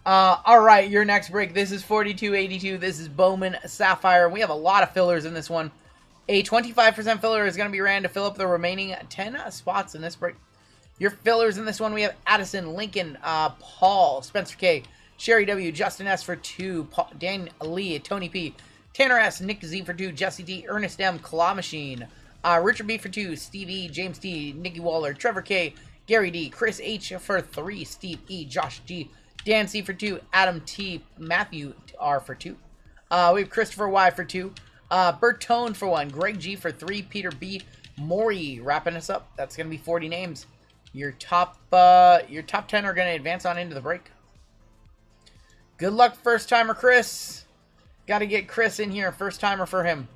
All right, your next break. This is 4282. This is Bowman Sapphire. We have a lot of fillers in this one. A 25% filler is going to be ran to fill up the remaining 10 spots in this break. Your fillers in this one, we have Addison, Lincoln, Paul, Spencer K, Sherry W, Justin S for 2, Dan Lee, Tony P, Tanner S, Nick Z for 2, Jesse D, Ernest M, Claw Machine, Richard B for 2, Steve E, James T, Nikki Waller, Trevor K, Gary D, Chris H for 3, Steve E, Josh G, Dan C for 2, Adam T, Matthew R for 2. We have Christopher Y for 2, Bert Tone for 1, Greg G for 3, Peter B, Maury wrapping us up. That's going to be 40 names. Your top 10 are going to advance on into the break. Good luck, first timer Chris. Got to get Chris in here, first timer for him.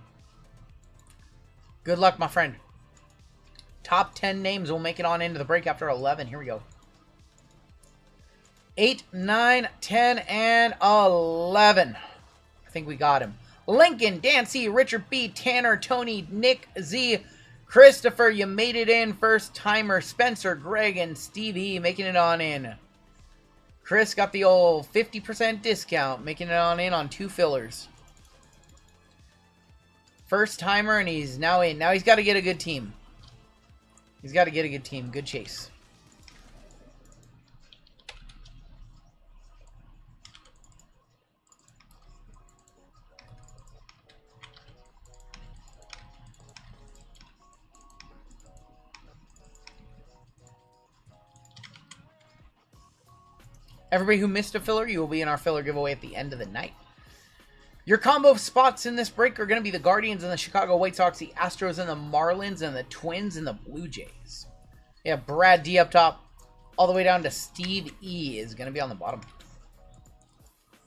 Good luck, my friend. Top 10 names will make it on into the break after 11. Here we go. 8, 9, 10, and 11. I think we got him. Lincoln, Dan C, Richard B, Tanner, Tony, Nick Z, Christopher, you made it in. First timer, Spencer, Greg, and Stevie making it on in. Chris got the old 50% discount, making it on in on 2 fillers. First timer, and he's now in. Now he's got to get a good team. He's got to get a good team. Good chase. Everybody who missed a filler, you will be in our filler giveaway at the end of the night. Your combo spots in this break are going to be the Guardians and the Chicago White Sox, the Astros and the Marlins, and the Twins and the Blue Jays. Yeah, Brad D up top, all the way down to Steve E is going to be on the bottom.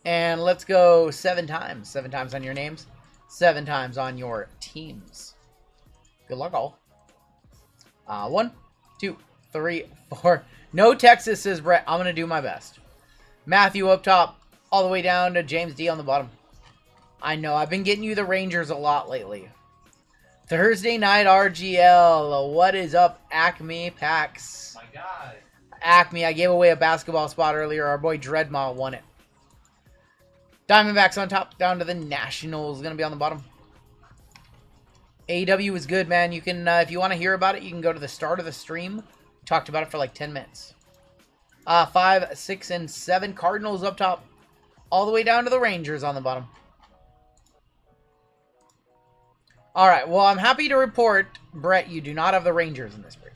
And let's go 7 times. 7 times on your names, 7 times on your teams. Good luck, all. 1, 2, 3, 4. No Texas, says Brett. I'm going to do my best. Matthew up top, all the way down to James D on the bottom. I know, I've been getting you the Rangers a lot lately. Thursday night RGL. What is up, Acme Packs? My God. Acme, I gave away a basketball spot earlier. Our boy Dreadmaw won it. Diamondbacks on top, down to the Nationals. Going to be on the bottom. AEW is good, man. You can, if you want to hear about it, you can go to the start of the stream. Talked about it for like 10 minutes. 5, 6, and 7. Cardinals up top. All the way down to the Rangers on the bottom. Alright, well, I'm happy to report, Brett, you do not have the Rangers in this break.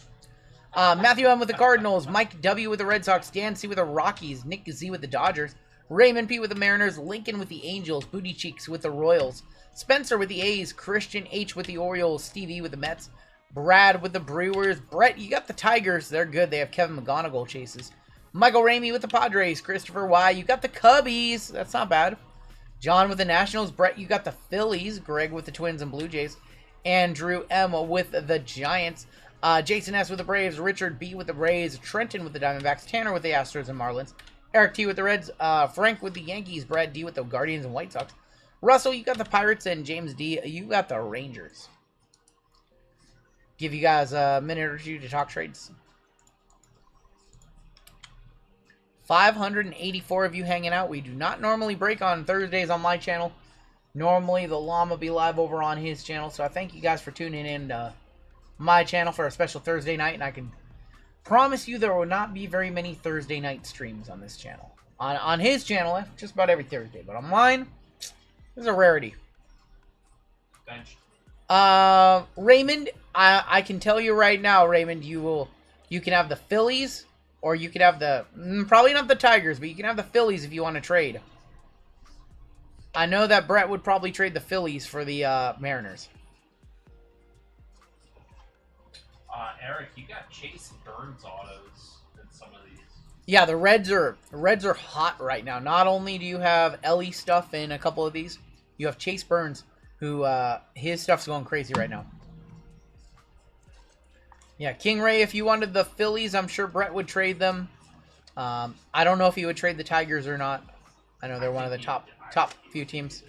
Matthew M with the Cardinals. Mike W with the Red Sox. Dan C with the Rockies. Nick Z with the Dodgers. Raymond P with the Mariners. Lincoln with the Angels. Booty Cheeks with the Royals. Spencer with the A's. Christian H with the Orioles. Steve E with the Mets. Brad with the Brewers. Brett, you got the Tigers. They're good. They have Kevin McGonigal chases. Michael Ramey with the Padres. Christopher Y. You got the Cubbies. That's not bad. John with the Nationals. Brett, you got the Phillies. Greg with the Twins and Blue Jays. Andrew M with the Giants. Jason S with the Braves. Richard B with the Braves. Trenton with the Diamondbacks. Tanner with the Astros and Marlins. Eric T with the Reds. Frank with the Yankees. Brad D with the Guardians and White Sox. Russell, you got the Pirates. And James D, you got the Rangers. Give you guys a minute or two to talk trades. 584 of you hanging out. We do not normally break on Thursdays on my channel. Normally, the llama be live over on his channel. So I thank you guys for tuning in to my channel for a special Thursday night. And I can promise you there will not be very many Thursday night streams on this channel. On his channel, just about every Thursday. But on mine, this is a rarity. Bench. Raymond, I can tell you right now, Raymond, you can have the Phillies, or you could have the, probably not the Tigers, but you can have the Phillies if you want to trade. I know that Brett would probably trade the Phillies for the Mariners. Eric, you got Chase Burns autos in some of these. Yeah, the Reds are hot right now. Not only do you have Ellie stuff in a couple of these, you have Chase Burns, who his stuff's going crazy right now. Yeah, King Ray, if you wanted the Phillies, I'm sure Brett would trade them. I don't know if he would trade the Tigers or not. I know they're one of the top few teams.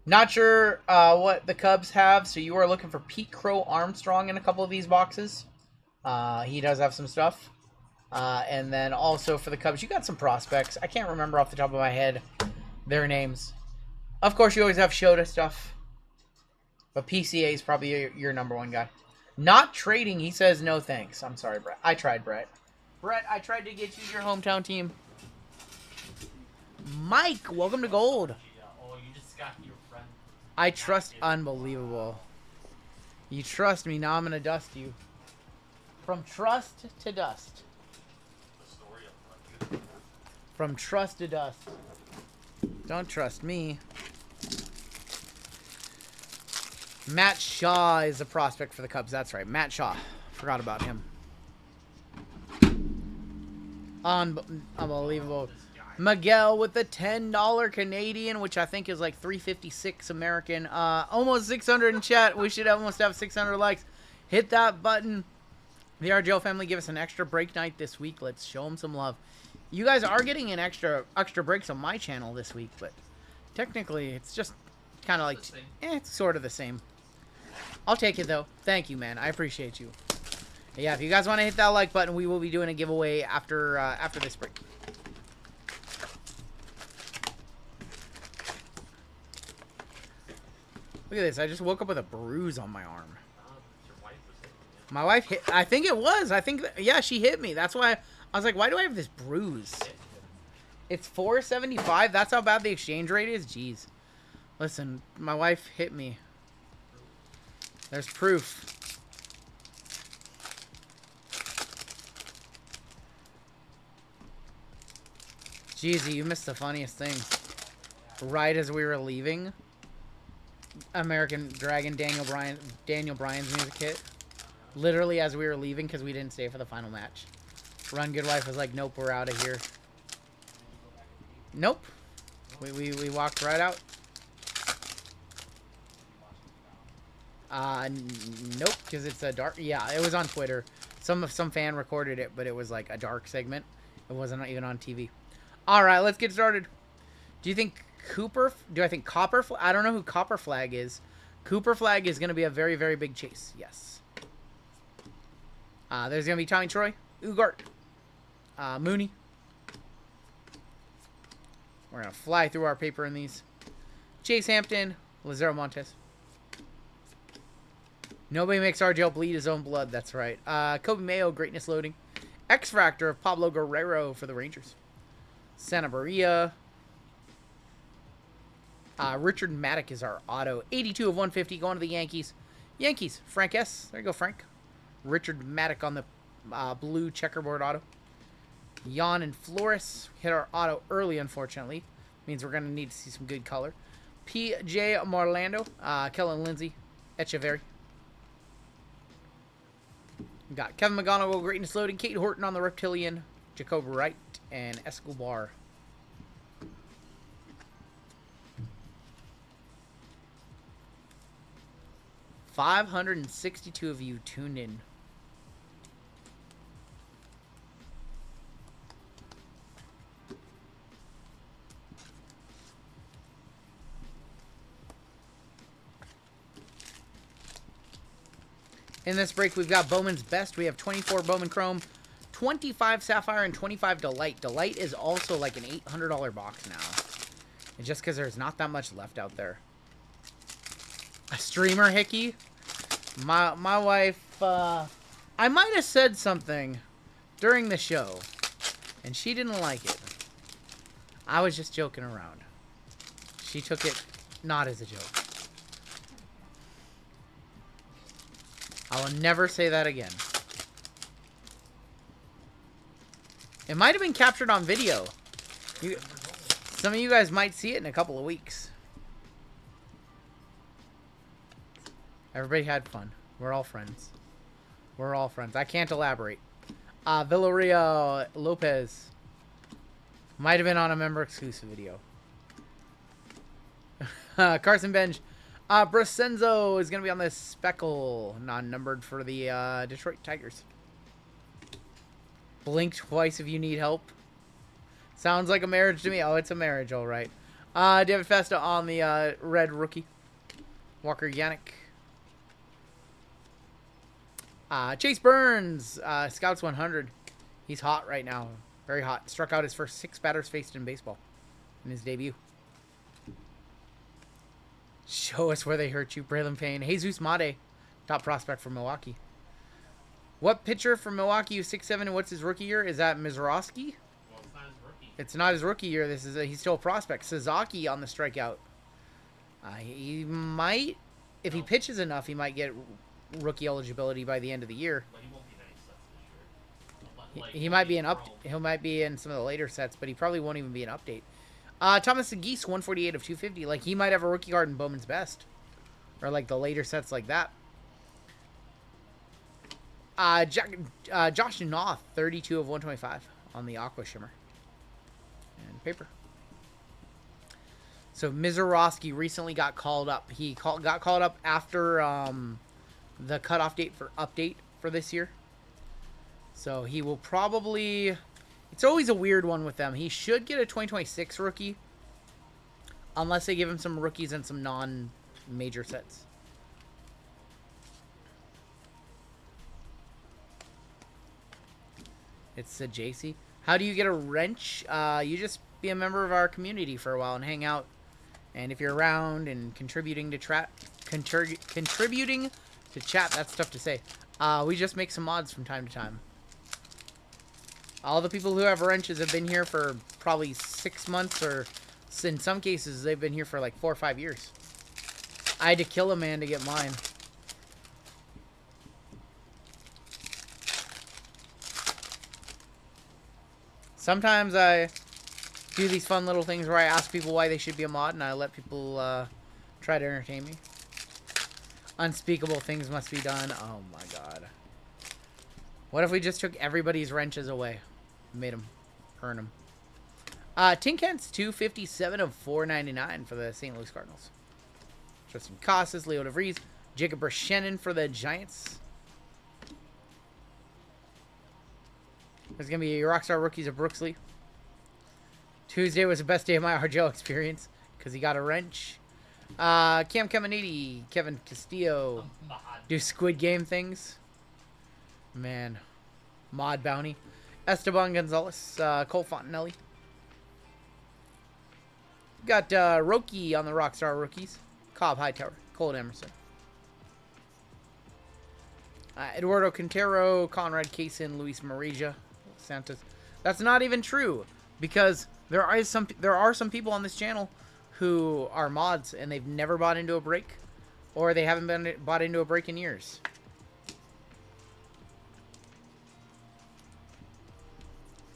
Not sure what the Cubs have, so you are looking for Pete Crow Armstrong in a couple of these boxes. He does have some stuff. And then also for the Cubs, you got some prospects. I can't remember off the top of my head their names. Of course, you always have Shota stuff. But PCA is probably your number one guy. Not trading, he says no thanks. I'm sorry, Brett. I tried, Brett. Brett, I tried to get you your hometown team. Mike, welcome to Gold. Oh, you just got your friend. I trust. Unbelievable. You trust me. Now I'm going to dust you. From trust to dust. The story of what you. From trust to dust. Don't trust me. Matt Shaw is a prospect for the Cubs. That's right. Matt Shaw. Forgot about him. Unbelievable. Miguel with the $10 Canadian, which I think is like $3.56 American. Almost 600 in chat. We should almost have 600 likes. Hit that button. The RGL family give us an extra break night this week. Let's show them some love. You guys are getting an extra breaks on my channel this week, but technically it's just kind of like, it's sort of the same. I'll take it though. Thank you, man. I appreciate you. Yeah, if you guys want to hit that like button, we will be doing a giveaway after this break. Look at this. I just woke up with a bruise on my arm. Your wife was hitting you. My wife hit. I think it was. Yeah, she hit me. That's why I was like, why do I have this bruise? It's $4.75. That's how bad the exchange rate is. Jeez. Listen, my wife hit me. There's proof. Jeezy, you missed the funniest thing. Right as we were leaving, American Dragon Daniel Bryan's music hit. Literally as we were leaving because we didn't stay for the final match. Run Good Wife was like, nope, we're out of here. Nope. We walked right out. Nope, because it's a dark. Yeah, it was on Twitter. Some fan recorded it, but it was like a dark segment. It wasn't even on TV. All right, let's get started. Do you think I think Copper? I don't know who Copper Flag is. Cooper Flag is going to be a very, very big chase. Yes. There's going to be Tommy Troy, Ugart, Mooney. We're going to fly through our paper in these. Chase Hampton, Lazaro Montes. Nobody makes RGL bleed his own blood. That's right. Kobe Mayo, Greatness Loading. X Factor of Pablo Guerrero for the Rangers. Santa Maria. Richard Maddock is our auto. 82 of 150 going to the Yankees. Yankees. Frank S. There you go, Frank. Richard Maddock on the blue checkerboard auto. Jan and Flores. Hit our auto early, unfortunately. Means we're going to need to see some good color. P.J. Marlando. Kellen Lindsay. Echeverry. We got Kevin McGonigal, Greatness Loading. Kate Horton on the Reptilian. Jacob Wright and Escobar. $562 of you tuned in. In this break, we've got Bowman's Best. We have 24 Bowman Chrome, 25 Sapphire, and 25 Delight. Delight is also like an $800 box now. And just because there's not that much left out there. A streamer hickey? My wife, I might have said something during the show, and she didn't like it. I was just joking around. She took it not as a joke. I will never say that again. It might have been captured on video. Some of you guys might see it in a couple of weeks. Everybody had fun. We're all friends. We're all friends. I can't elaborate. Villarreal Lopez. Might have been on a member exclusive video. Carson Benj. Brasenzo is going to be on this speckle. Non-numbered for the Detroit Tigers. Blink twice if you need help. Sounds like a marriage to me. Oh, it's a marriage, all right. David Festa on the red rookie. Walker Yannick. Chase Burns, Scouts 100. He's hot right now. Very hot. Struck out his first 6 batters faced in baseball in his debut. Show us where they hurt you. Braylon Payne. Jesus Made. Top prospect from Milwaukee. What pitcher from Milwaukee is 6'7" and what's his rookie year? Is that Mizorowski? Well, it's not his rookie. It's not his rookie year. He's still a prospect. Sasaki on the strikeout. He might, if he pitches enough, he might get rookie eligibility by the end of the year. But he won't be 90 sets this year. Like, He might be he might be in some of the later sets, but he probably won't even be an update. Thomas Geese, 148 of 250. Like, he might have a rookie card in Bowman's Best. Or, like, the later sets like that. Josh Noth, 32 of 125 on the Aqua Shimmer. And paper. So, Mizorowski recently got called up. He got called up after the cutoff date for update for this year. So, he will probably... It's always a weird one with them. He should get a 2026 rookie. Unless they give him some rookies and some non-major sets. It's a JC. How do you get a wrench? You just be a member of our community for a while and hang out. And if you're around and contributing to chat, that's tough to say. We just make some mods from time to time. All the people who have wrenches have been here for probably 6 months, or in some cases, they've been here for like 4 or 5 years. I had to kill a man to get mine. Sometimes I do these fun little things where I ask people why they should be a mod, and I let people try to entertain me. Unspeakable things must be done. Oh my god. What if we just took everybody's wrenches away? Made them earn them. Tin Kent's 257 of 499 for the St. Louis Cardinals. Tristan Casas, Leo DeVries, Jacob Berschenin for the Giants. There's going to be Rockstar Rookies of Brooksley. Tuesday was the best day of my RGL experience because he got a wrench. Cam Caminiti, Kevin Castillo. Do Squid Game things. Man. Mod Bounty. Esteban Gonzalez, Cole Fontanelli. Got Roki on the Rockstar Rookies. Cobb Hightower, Cole Emerson. Eduardo Quintero, Conrad Kaysen, Luis Marija, Santos. That's not even true because there are some people on this channel who are mods and they've never bought into a break, or they haven't been bought into a break in years.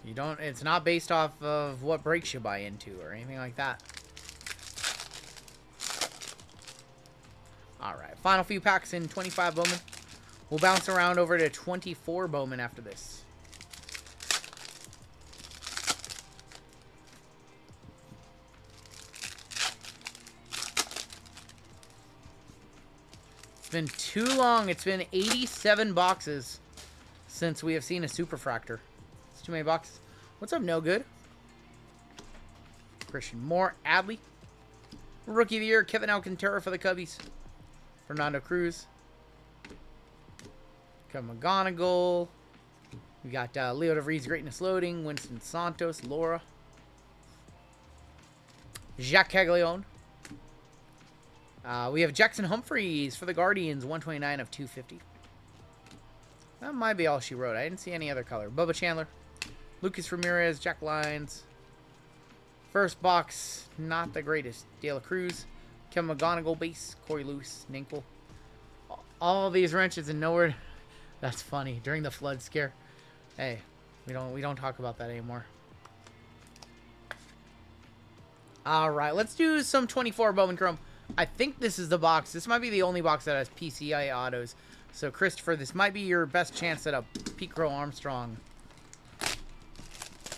You don't. It's not based off of what breaks you buy into or anything like that. All right, final few packs in 25 Bowman. We'll bounce around over to 24 Bowman after this. It's been too long. It's been 87 boxes since we have seen a Superfractor. It's too many boxes. What's up, No Good? Christian Moore, Adley. Rookie of the Year, Kevin Alcantara for the Cubbies. Fernando Cruz. Kevin McGonigal. We got Leo DeVries, Greatness Loading. Winston Santos, Laura. Jacques Caglione. We have Jackson Humphreys for the Guardians, 129 of 250. That might be all she wrote. I didn't see any other color. Bubba Chandler. Lucas Ramirez, Jack Lyons. First box, not the greatest. De La Cruz. Kevin McGonigal base. Corey Lewis, Ninkle. All these wrenches and nowhere. That's funny. During the flood scare. Hey, we don't talk about that anymore. All right, let's do some 24 Bowman Chrome. I think this is the box. This might be the only box that has PCI autos. So, Christopher, this might be your best chance at a Pete Crow Armstrong.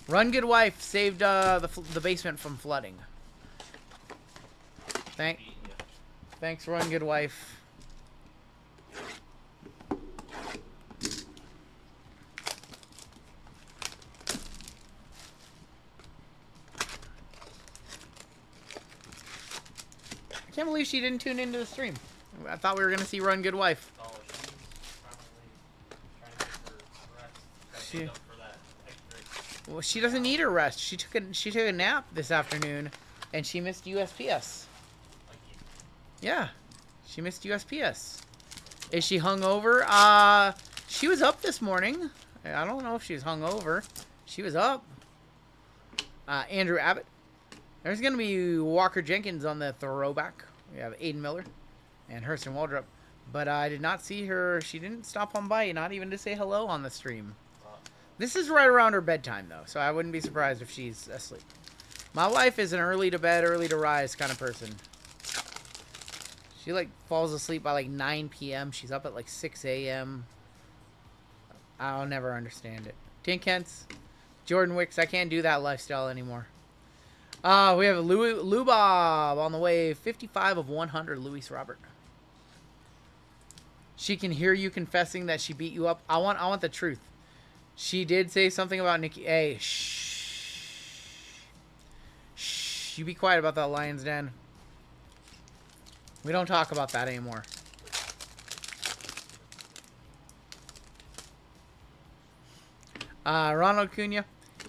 Run Good Wife saved the basement from flooding. Thanks, Run Good Wife. I can't believe she didn't tune into the stream. I thought we were going to see Run Good Wife. Oh, she's probably trying to get her rest. Gotta make up for that Well, she doesn't need her rest. She took a nap this afternoon, and she missed USPS. Yeah, she missed USPS. Is she hungover? She was up this morning. I don't know if she's hungover. She was up. Andrew Abbott. There's going to be Walker Jenkins on the throwback. We have Aiden Miller and Hurston Waldrop. But I did not see her. She didn't stop on by, not even to say hello on the stream. This is right around her bedtime, though, so I wouldn't be surprised if she's asleep. My wife is an early to bed, early to rise kind of person. She, like, falls asleep by, like, 9 p.m. She's up at, like, 6 a.m. I'll never understand it. Tin Kents, Jordan Wicks, I can't do that lifestyle anymore. We have Lou Bob on the way. 55 of 100, Luis Robert. She can hear you confessing that she beat you up. I want the truth. She did say something about Nikki. Hey, shh. Shh. You be quiet about that Lion's Den. We don't talk about that anymore. Ronald Acuna.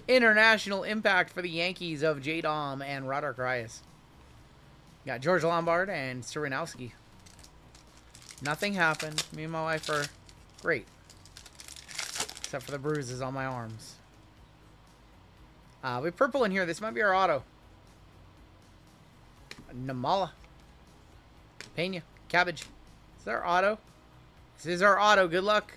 International impact for the Yankees of J. Dom and Roderick Reyes. Got George Lombard and Surinowski. Nothing happened. Me and my wife are great. Except for the bruises on my arms. We have purple in here. This might be our auto. Namala. Pena. Cabbage. Is that our auto? This is our auto. Good luck.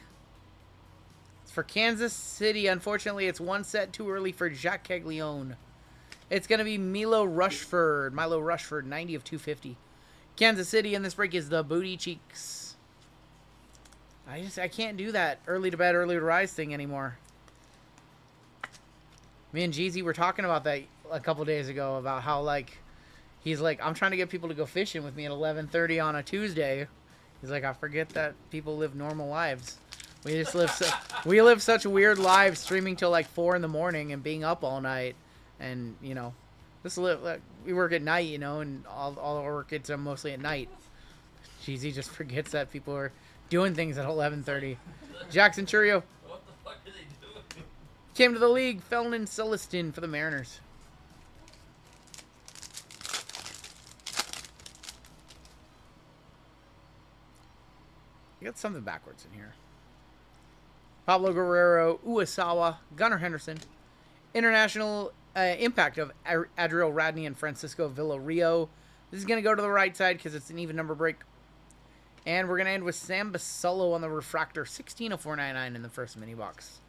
It's for Kansas City. Unfortunately, it's one set too early for Jacques Caglione. It's going to be Milo Rushford. 90 of 250. Kansas City in this break is the Booty Cheeks. I can't do that early to bed, early to rise thing anymore. Me and Jeezy were talking about that a couple days ago, about how, like, he's like, I'm trying to get people to go fishing with me at 11:30 on a Tuesday. He's like, I forget that people live normal lives. We live such weird lives, streaming till like 4 in the morning and being up all night, and you know, we work at night, you know, and all our work gets done mostly at night. Jeezy just forgets that people are doing things at 11:30. Jackson Churio. What the fuck are they doing? Came to the league. Felton Celestin for the Mariners. You got something backwards in here. Pablo Guerrero, Uesawa, Gunnar Henderson. International impact of Adriel Radney and Francisco Villarreal. This is going to go to the right side because it's an even number break. And we're going to end with Sam Basillo on the refractor. 16 of 499 in the first mini box.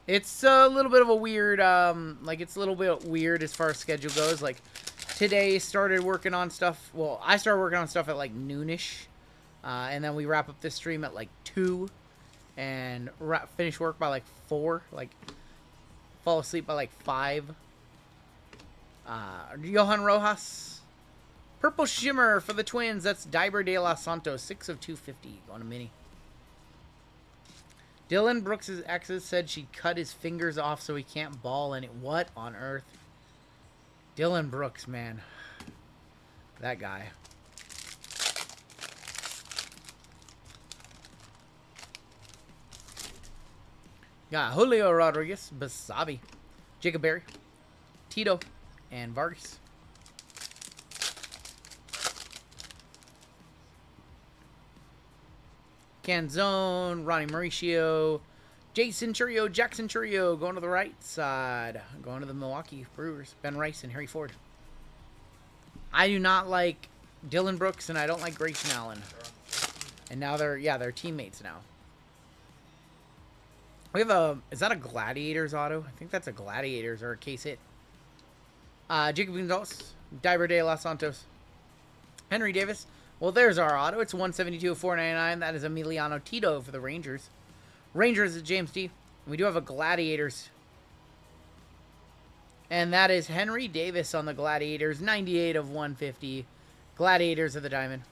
It's a little bit of a weird, it's a little bit weird as far as schedule goes. Like, today started working on stuff. Well, I started working on stuff at like noonish. And then we wrap up this stream at like 2. And finish work by like 4. Like, fall asleep by like 5. Johan Rojas. Purple Shimmer for the Twins. That's Diber de los Santos. 6 of 250 on a mini. Dylan Brooks' exes said she cut his fingers off so he can't ball in it. What on earth? Dylan Brooks, man. That guy. Got Julio Rodriguez, Basabi, Jacob Berry, Tito, and Vargas. Canzone, Ronnie Mauricio, Jason Churio, Jackson Churio going to the right side. Going to the Milwaukee Brewers, Ben Rice and Harry Ford. I do not like Dylan Brooks, and I don't like Grayson Allen. And now they're teammates now. We have is that a Gladiators auto? I think that's a Gladiators or a case hit. Jacob Gonzalez, Diber de los Santos, Henry Davis. Well, there's our auto. It's 172 of 499. That is Emiliano Tito for the Rangers. Rangers is James D. We do have a Gladiators. And that is Henry Davis on the Gladiators. 98 of 150. Gladiators of the Diamond.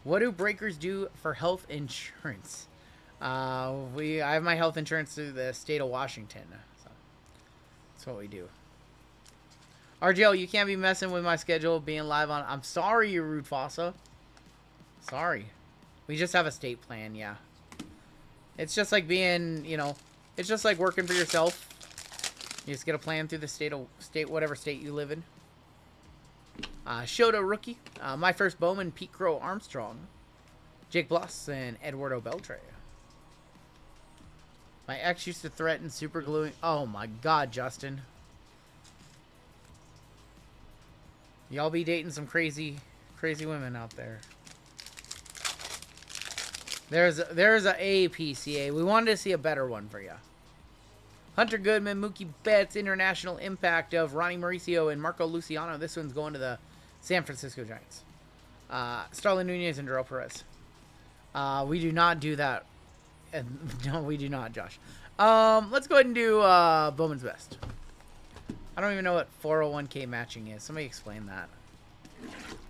What do breakers do for health insurance? I have my health insurance through the state of Washington. So that's what we do. RGL, you can't be messing with my schedule being live on. I'm sorry, you rude fossa. Sorry. We just have a state plan, yeah. It's just like being, you know, it's just like working for yourself. You just get a plan through the state, whatever state you live in. Shota rookie. My first Bowman, Pete Crow Armstrong. Jake Bloss and Eduardo Beltre. My ex used to threaten super gluing. Oh my god, Justin. Y'all be dating some crazy women out there. There's a PCA. We wanted to see a better one for you. Hunter Goodman, Mookie Betts, International Impact of Ronnie Mauricio and Marco Luciano. This one's going to the San Francisco Giants. Starlin Nunez and Darrell Perez. We do not do that. No, we do not, Josh. Let's go ahead and do Bowman's Best. I don't even know what 401k matching is. Somebody explain that.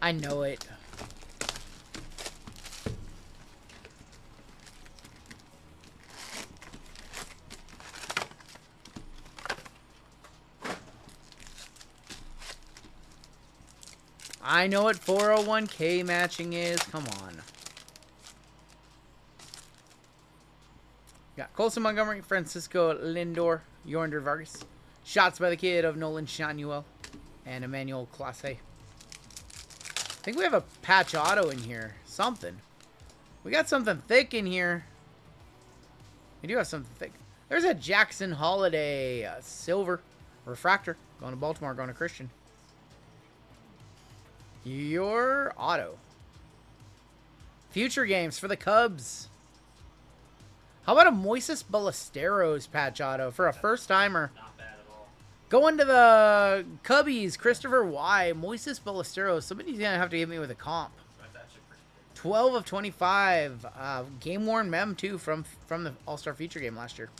I know it. I know what 401k matching is. Come on. Got Colson Montgomery, Francisco Lindor, Yornder Vargas. Shots by the kid of Nolan Shanuel and Emmanuel Clase. I think we have a patch auto in here. Something. We got something thick in here. We do have something thick. There's a Jackson Holiday silver refractor. Going to Baltimore, going to Christian. Your auto. Future games for the Cubs. How about a Moises Ballesteros patch auto for a first-timer? Not bad at all. Going to the Cubbies, Christopher Y. Moises Ballesteros. Somebody's going to have to hit me with a comp. That's actually pretty good. 12 of 25. Game-worn mem, too, from the All-Star Feature game last year.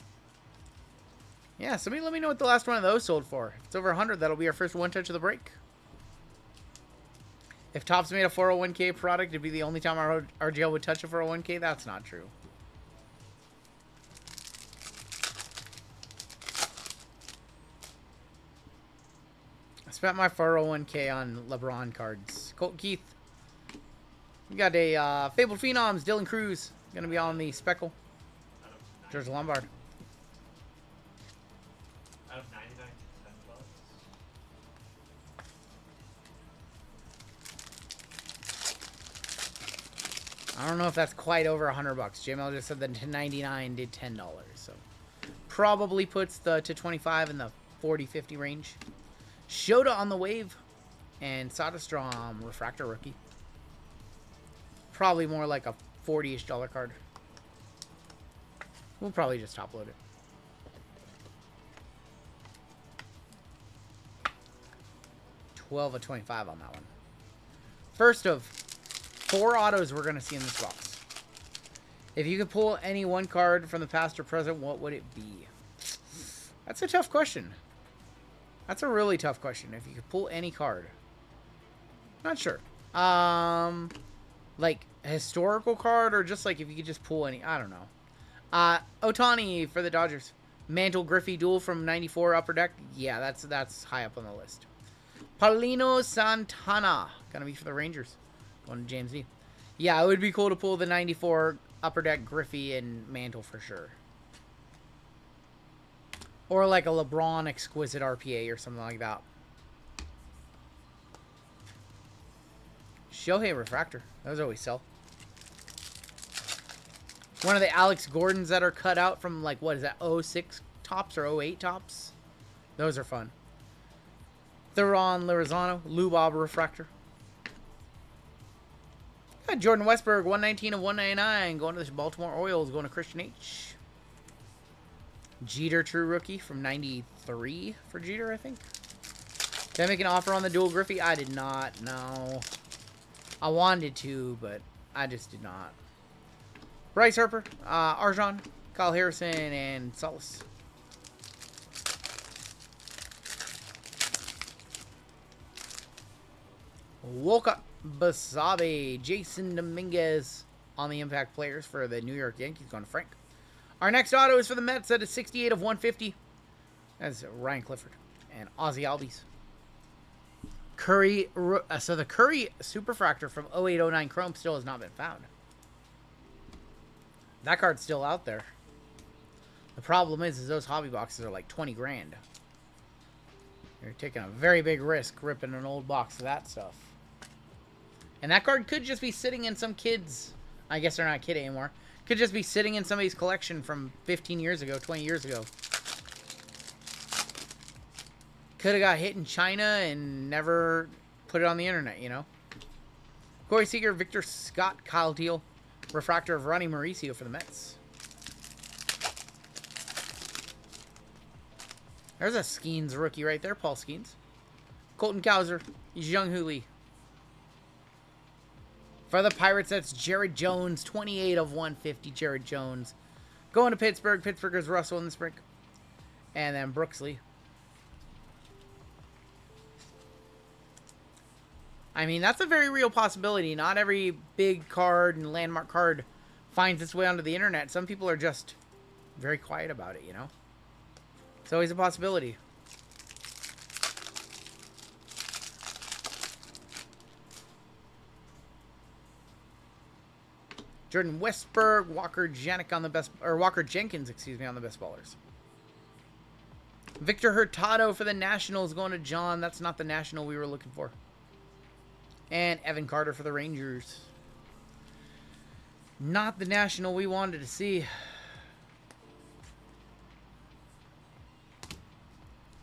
Yeah, somebody let me know what the last one of those sold for. If it's over 100, that'll be our first one touch of the break. If Topps made a 401k product, it'd be the only time our RGL would touch a 401k. That's not true. I spent my 401k on LeBron cards. Colt Keith. We got a Fabled Phenoms, Dylan Cruz. Going to be on the Speckle. George Lombard. Out of 99, $10. I don't know if that's quite over $100. JML just said that to 99 did $10. So probably puts the to 25 in the 40-50 range. Shota on the wave. And Soderstrom, refractor rookie. Probably more like a $40-ish card. We'll probably just top load it. $12 of 25 on that one. First of 4 autos we're going to see in this box. If you could pull any one card from the past or present, what would it be? That's a tough question. That's a really tough question. If you could pull any card. Not sure. Like a historical card or just like if you could just pull any. I don't know. Ohtani for the Dodgers. Mantle Griffey duel from 94 Upper Deck. Yeah, that's high up on the list. Paulino Santana. Gonna be for the Rangers. Going to James D. Yeah, it would be cool to pull the 94 Upper Deck Griffey and Mantle for sure. Or like a LeBron Exquisite RPA or something like that. Shohei Refractor. Those always sell. One of the Alex Gordons that are cut out from like, what is that, 06 tops or 08 tops? Those are fun. Theron Lirizano, Lou Bob Refractor. Got Jordan Westberg, 119 of 199, going to the Baltimore Orioles, going to Christian H. Jeter True Rookie from 93 for Jeter, I think. Did I make an offer on the dual Griffey? I did not, no. I wanted to, but I just did not. Bryce Harper, Arjan, Kyle Harrison, and Solis. Wolcott, Basabe, Jason Dominguez on the impact players for the New York Yankees, going to Frank. Our next auto is for the Mets at a 68 of 150. That's Ryan Clifford and Ozzie Albies. Curry, so the Curry Superfractor from 08-09 Chrome still has not been found. That card's still out there. The problem is those hobby boxes are like 20 grand. You're taking a very big risk ripping an old box of that stuff. And that card could just be sitting in some kids. I guess they're not a kid anymore. Could just be sitting in somebody's collection from 15 years ago, 20 years ago. Could have got hit in China and never put it on the internet, you know? Corey Seager, Victor Scott, Kyle Teal. Refractor of Ronnie Mauricio for the Mets. There's a Skeens rookie right there, Paul Skeens. Colton Cowser, Jung Hoo Lee. For the Pirates, that's Jared Jones, 28 of 150, Jared Jones. Going to Pittsburgh. Pittsburgh's Russell in this break. And then Brooksley. I mean, that's a very real possibility. Not every big card and landmark card finds its way onto the internet. Some people are just very quiet about it, you know? It's always a possibility. Jordan Westberg, Walker Jenkins on the best, or Walker Jenkins, excuse me, on the best ballers. Victor Hurtado for the Nationals going to John. That's not the National we were looking for. And Evan Carter for the Rangers. Not the National we wanted to see.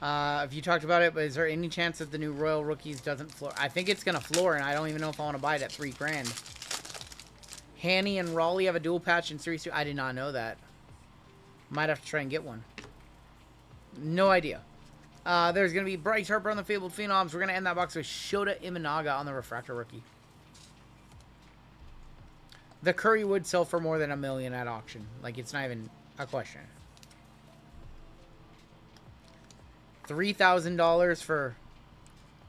If you talked about it, but is there any chance that the new Royal Rookies doesn't floor? I think it's going to floor, and I don't even know if I want to buy it at $3 grand. Hanny and Raleigh have a dual patch in Series 2. I did not know that. Might have to try and get one. No idea. There's going to be Bryce Harper on the Fabled Phenoms. We're going to end that box with Shota Imanaga on the Refractor Rookie. The Curry would sell for more than $1 million at auction. Like, it's not even a question. $3,000 for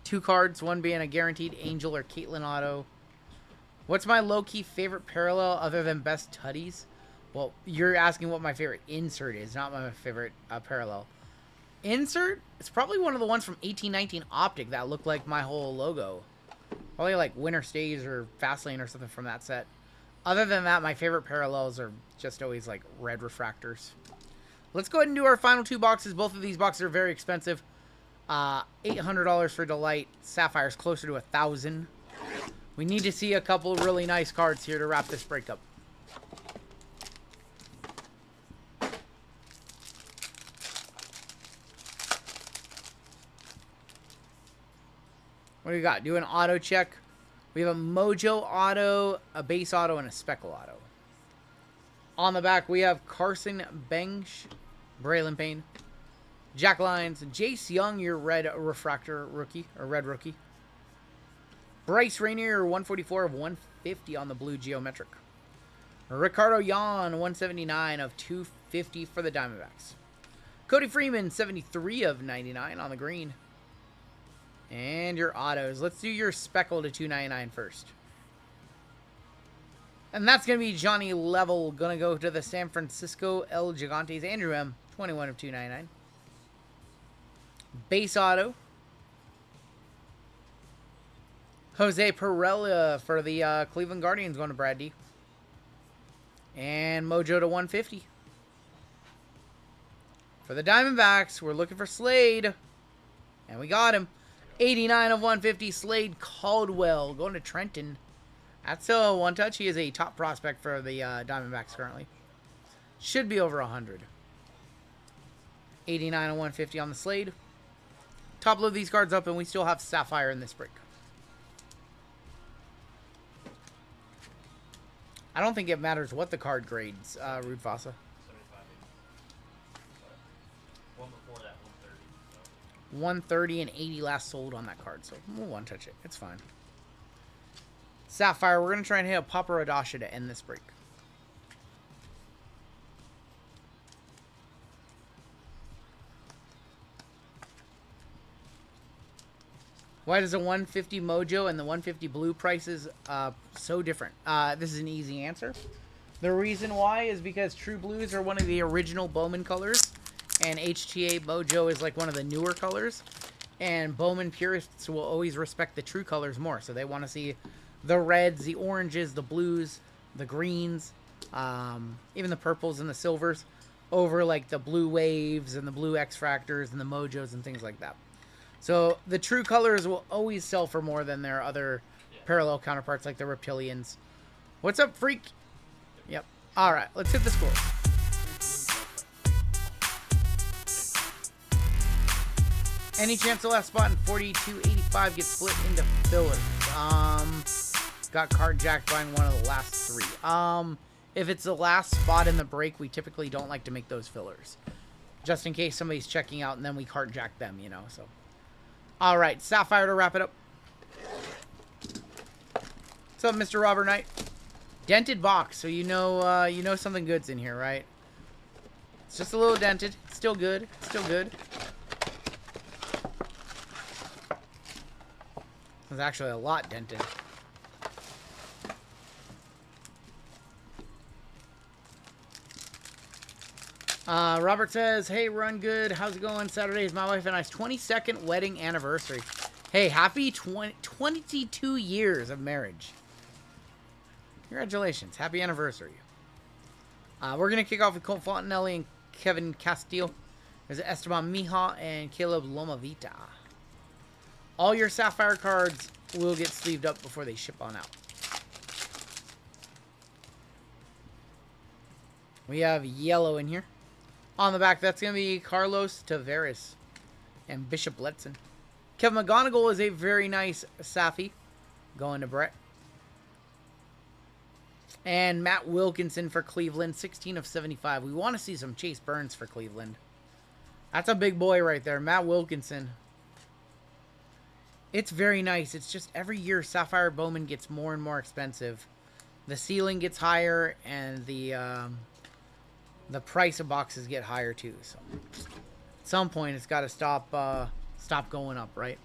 2 cards, one being a guaranteed Angel or Caitlin auto. What's my low-key favorite parallel other than best tutties? Well, you're asking what my favorite insert is, not my favorite parallel. Insert? It's probably one of the ones from 1819 Optic that looked like my whole logo. Probably like Winter Stays or Fastlane or something from that set. Other than that, my favorite parallels are just always like red refractors. Let's go ahead and do our final 2 boxes. Both of these boxes are very expensive. $800 for Delight. Sapphire's closer to $1,000. We need to see a couple really nice cards here to wrap this break up. What do we got? Do an auto check. We have a Mojo auto, a base auto, and a speckle auto. On the back, we have Carson Bench, Braylon Payne, Jack Lyons, Jace Young, your red refractor rookie, or red rookie. Bryce Rainier, 144 of 150 on the blue geometric. Ricardo Yan, 179 of 250 for the Diamondbacks. Cody Freeman, 73 of 99 on the green. And your autos. Let's do your speckle to 299 first. And that's going to be Johnny Level. Going to go to the San Francisco El Gigantes. Andrew M, 21 of 299. Base auto. Jose Perella for the Cleveland Guardians going to Brad D. And Mojo to 150. For the Diamondbacks, we're looking for Slade. And we got him. 89 of 150, Slade Caldwell going to Trenton. That's a one-touch. He is a top prospect for the Diamondbacks currently. Should be over 100. 89 of 150 on the Slade. Top load these cards up, and we still have Sapphire in this break. I don't think it matters what the card grades, Rude Vasa. 130 and 80 last sold on that card, so we'll one-touch it. It's fine. Sapphire, we're going to try and hit a Paparadasha to end this break. Why does the 150 Mojo and the 150 Blue prices so different? This is an easy answer. The reason why is because True Blues are one of the original Bowman colors, and HTA Mojo is like one of the newer colors. And Bowman purists will always respect the true colors more. So they want to see the reds, the oranges, the blues, the greens, even the purples and the silvers. over like the blue waves and the blue X-Fractors and the Mojos and things like that. So the true colors will always sell for more than their other parallel counterparts like the Reptilians. What's up, freak? Yep. All right, let's hit the score. Any chance the last spot in 4285 gets split into fillers? Got carjacked by one of the last three. If it's the last spot in the break, we typically don't like to make those fillers, just in case somebody's checking out and then we carjack them, you know. So, all right, Sapphire to wrap it up. What's up, Mr. Robert Knight? Dented box, so you know something good's in here, right? It's just a little dented. Still good. Still good. It's actually a lot dented. Robert says, hey, run good. How's it going? Saturday is my wife and I's 22nd wedding anniversary. Hey, happy 22 years of marriage. Congratulations. Happy anniversary. We're going to kick off with Colt Fontanelli and Kevin Castillo. There's Esteban Mija and Caleb Lomavita. All your Sapphire cards will get sleeved up before they ship on out. We have yellow in here. On the back, that's going to be Carlos Tavares and Bishop Letson. Kevin McGonigal is a very nice Safi. Going to Brett. And Matt Wilkinson for Cleveland, 16 of 75. We want to see some Chase Burns for Cleveland. That's a big boy right there, Matt Wilkinson. It's very nice. It's just every year Sapphire Bowman gets more and more expensive. The ceiling gets higher, and the price of boxes get higher too. So at some point, it's got to stop going up, right?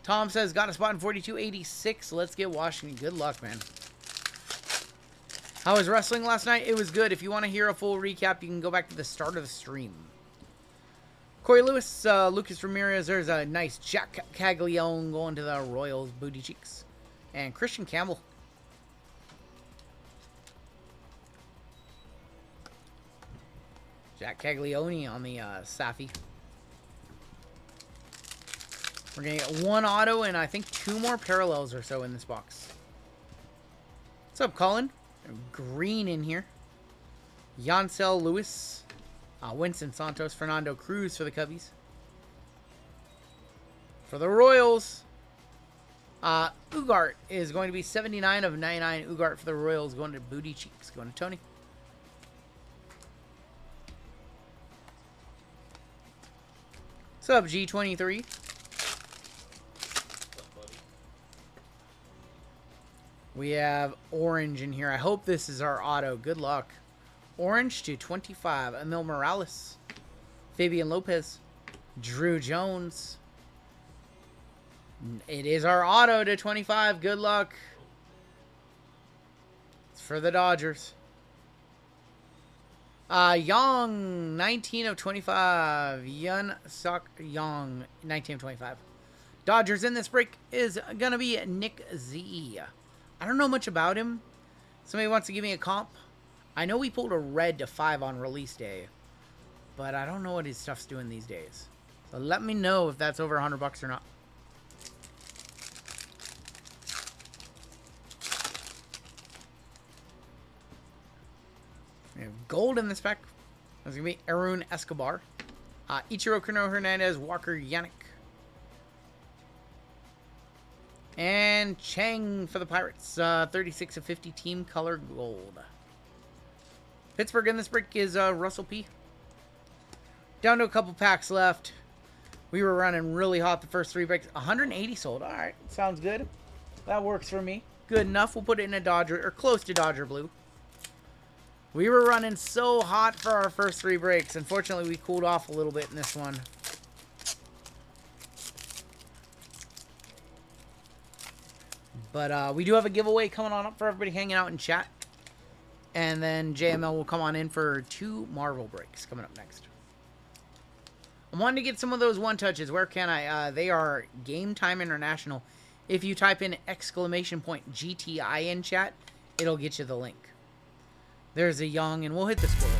Tom says, got a spot in 4286. Let's get Washington. Good luck, man. How was wrestling last night? It was good. If you want to hear a full recap, you can go back to the start of the stream. Corey Lewis, Lucas Ramirez. There's a nice Jack Caglione going to the Royals booty cheeks. And Christian Campbell. Jack Caglione on the Safi. We're going to get one auto and I think 2 more parallels or so in this box. What's up, Colin? Green in here. Yancel Lewis. Winston Santos. Fernando Cruz for the Cubbies. For the Royals, Ugart is going to be 79 of 99. Ugart for the Royals going to Booty Cheeks. Going to Tony. What's up, G23? We have orange in here. I hope this is our auto. Good luck. Orange to 25. Emil Morales. Fabian Lopez. Drew Jones. It is our auto to 25. Good luck. It's for the Dodgers. Young, 19 of 25. Yun Suk Young, 19 of 25. Dodgers in this break is going to be Nick Z. I don't know much about him. Somebody wants to give me a comp. I know we pulled a red to 5 on release day, but I don't know what his stuff's doing these days. So let me know if that's over $100 or not. We have gold in this pack. That's going to be Arun Escobar. Ichiro Cano Hernandez, Walker Yannick. And Chang for the Pirates. 36 of 50 team color gold. Pittsburgh in this break is Russell P. Down to a couple packs left. We were running really hot the first 3 breaks. 180 sold. All right. Sounds good. That works for me. Good enough. We'll put it in a Dodger, or close to Dodger blue. We were running so hot for our first 3 breaks. Unfortunately, we cooled off a little bit in this one. But we do have a giveaway coming on up for everybody hanging out in chat. And then JML will come on in for 2 Marvel breaks coming up next. I'm wanting to get some of those one-touches. Where can I? They are Game Time International. If you type in !GTI in chat, it'll get you the link. There's a Young, and we'll hit the squirrel.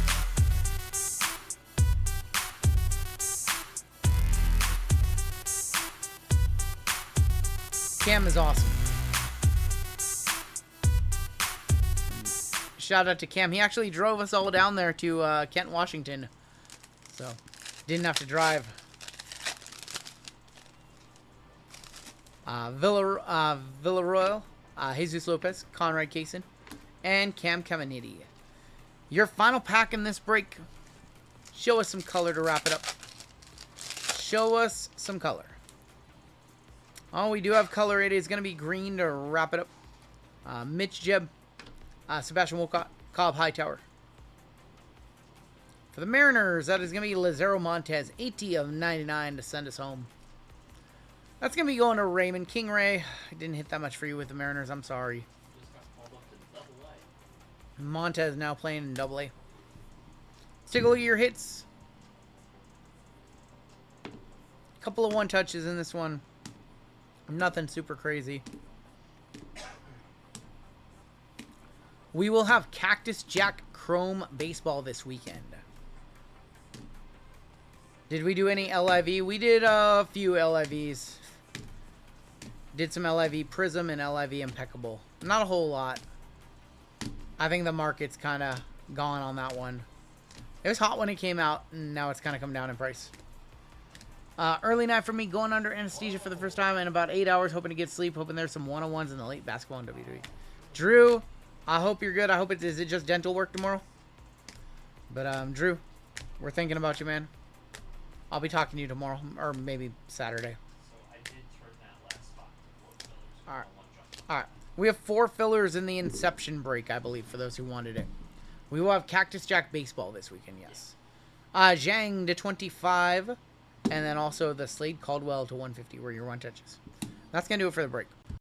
Cam is awesome. Shout out to Cam. He actually drove us all down there to Kent, Washington. So, didn't have to drive. Villaroyal, Jesus Lopez, Conrad Kaysen, and Cam Caminiti. Your final pack in this break. Show us some color to wrap it up. Show us some color. Oh, we do have color. It is going to be green to wrap it up. Mitch Jeb, Sebastian Wolcott, Cobb Hightower. For the Mariners, that is going to be Lazaro Montez, 80 of 99 to send us home. That's going to be going to Raymond Kingray. I didn't hit that much for you with the Mariners. I'm sorry. Just got called up to AA. Montez now playing in AA. Let's take a look at your hits. Couple of one touches in this one. Nothing super crazy. We will have Cactus Jack Chrome Baseball this weekend. Did we do any LIV? We did a few LIVs. Did some LIV Prism and LIV Impeccable. Not a whole lot. I think the market's kind of gone on that one. It was hot when it came out, and now it's kind of come down in price. Early night for me, going under anesthesia for the first time in about 8 hours, hoping to get sleep, hoping there's some one-on-ones in the late basketball in WWE. Drew, I hope you're good. I hope is it just dental work tomorrow? But, Drew, we're thinking about you, man. I'll be talking to you tomorrow, or maybe Saturday. So I did turn that last spot to 4 fillers. All right. One jump. All right. We have 4 fillers in the Inception break, I believe, for those who wanted it. We will have Cactus Jack Baseball this weekend, yes. Zhang to 25, and then also the Slade Caldwell to 150 were your one touches. That's going to do it for the break.